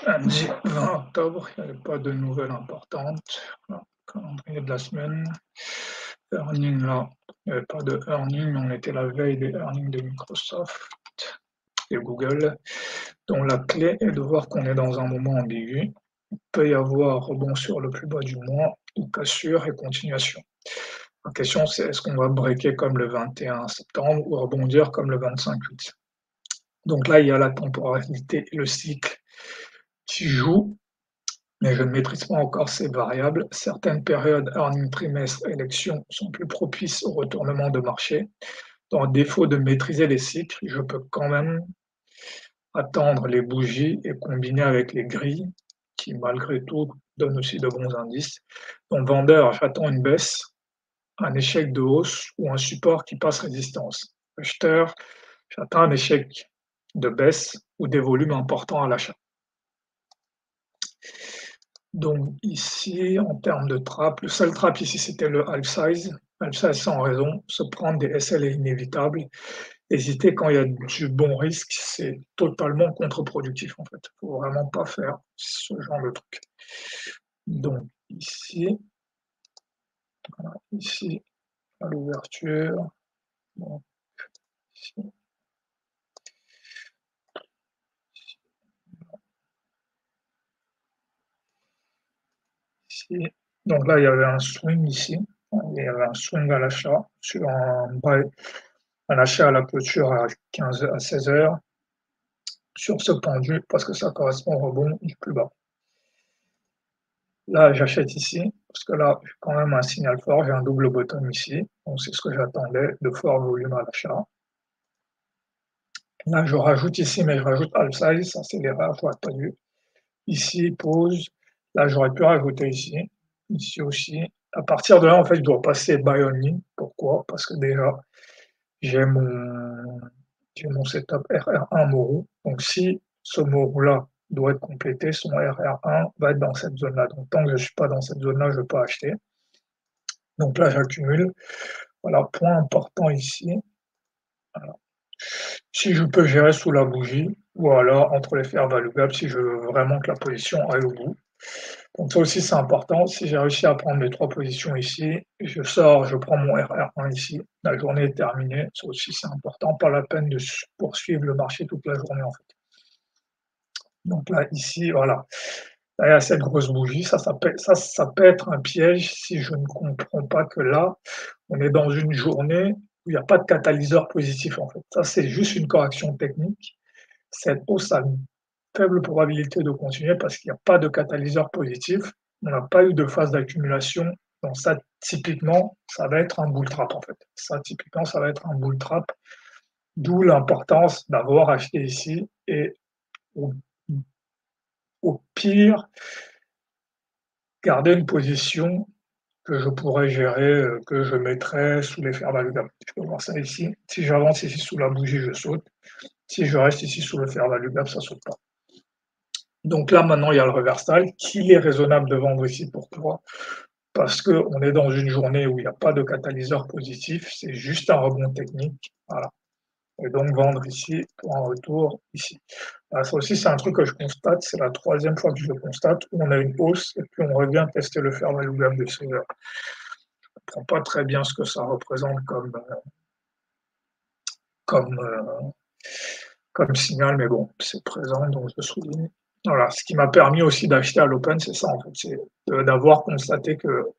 Lundi 20 octobre, il n'y avait pas de nouvelles importantes. Voilà, calendrier de la semaine. Earning là, il n'y avait pas de earning, on était la veille des earnings de Microsoft et Google. Donc la clé est de voir qu'on est dans un moment ambigu. Il peut y avoir rebond sur le plus bas du mois ou cassure et continuation. La question c'est est-ce qu'on va breaker comme le 21 septembre ou rebondir comme le 25-8. Donc là, il y a la temporalité et le cycle qui jouent, mais je ne maîtrise pas encore ces variables. Certaines périodes, earning trimestre, élections, sont plus propices au retournement de marché. Donc, à défaut de maîtriser les cycles, je peux quand même attendre les bougies et combiner avec les grilles, qui malgré tout donnent aussi de bons indices. Donc, vendeur, j'attends une baisse, un échec de hausse ou un support qui passe résistance. Acheteur, j'attends un échec de baisse ou des volumes importants à l'achat. Donc ici, en termes de trap, le seul trap ici, c'était le half size. Half size sans raison, se prendre des SL est inévitable. Hésiter quand il y a du bon risque, c'est totalement contre-productif en fait. Il ne faut vraiment pas faire ce genre de truc. Donc ici, voilà, ici, à l'ouverture, bon, ici, ici. Donc là, il y avait un swing ici. Il y avait un swing à l'achat sur un achat à la clôture à 15 à 16 heures sur ce pendu parce que ça correspond au rebond du plus bas. Là, j'achète ici parce que là, j'ai quand même un signal fort, j'ai un double bottom ici, donc c'est ce que j'attendais, de fort volume à l'achat. Là, je rajoute ici, mais je rajoute half size, ça c'est l'erreur, je n'aurais pas dû. Ici, pause. Là, j'aurais pu rajouter ici aussi. À partir de là, en fait, je dois passer buy only. Pourquoi? Parce que déjà, j'ai mon setup RR1 Moru. Donc, si ce Moru-là doit être complété, son RR1 va être dans cette zone-là. Donc, tant que je ne suis pas dans cette zone-là, je ne vais pas acheter. Donc là, j'accumule. Voilà, point important ici. Voilà. Si je peux gérer sous la bougie, ou alors entre les fair value gap, si je veux vraiment que la position aille au bout. Donc ça aussi, c'est important. Si j'ai réussi à prendre mes 3 positions ici, je sors, je prends mon RR1 ici. La journée est terminée. Ça aussi, c'est important. Pas la peine de poursuivre le marché toute la journée, en fait. Donc là, ici, voilà. Là, il y a cette grosse bougie. Ça peut être un piège si je ne comprends pas que là, on est dans une journée où il n'y a pas de catalyseur positif, en fait. Ça, c'est juste une correction technique. Cette hausse a une faible probabilité de continuer parce qu'il n'y a pas de catalyseur positif. On n'a pas eu de phase d'accumulation. Donc ça, typiquement, ça va être un bull trap en fait. Ça, typiquement, ça va être un bull trap. D'où l'importance d'avoir acheté ici et au, au pire, garder une position que je pourrais gérer, que je mettrais sous les fair value gap. Je peux voir ça ici. Si j'avance ici sous la bougie, je saute. Si je reste ici sous le fair value gap, ça ne saute pas. Donc là, maintenant, il y a le reversal. Qu'il est raisonnable de vendre ici. Pourquoi? Parce qu'on est dans une journée où il n'y a pas de catalyseur positif, c'est juste un rebond technique. Voilà. Et donc vendre ici pour un retour ici. Alors, ça aussi, c'est un truc que je constate. C'est la 3e fois que je le constate où on a une hausse et puis on revient tester le fair value gap de 16 heures. Je ne comprends pas très bien ce que ça représente comme, comme signal, mais bon, c'est présent, donc je souligne. Voilà, ce qui m'a permis aussi d'acheter à l'open, c'est ça en fait, c'est d'avoir constaté que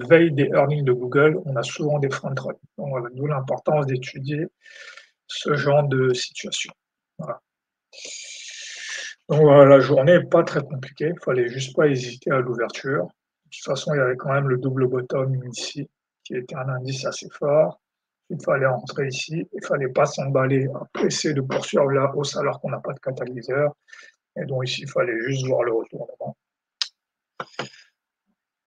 veille des earnings de Google, on a souvent des front runs. Donc voilà, d'où l'importance d'étudier ce genre de situation. Voilà. Donc voilà, la journée n'est pas très compliquée, il fallait juste pas hésiter à l'ouverture. De toute façon, il y avait quand même le double bottom ici, qui était un indice assez fort. Il fallait entrer ici, il fallait pas s'emballer, essayer de poursuivre la hausse alors qu'on n'a pas de catalyseur. Et donc ici, il fallait juste voir le retournement.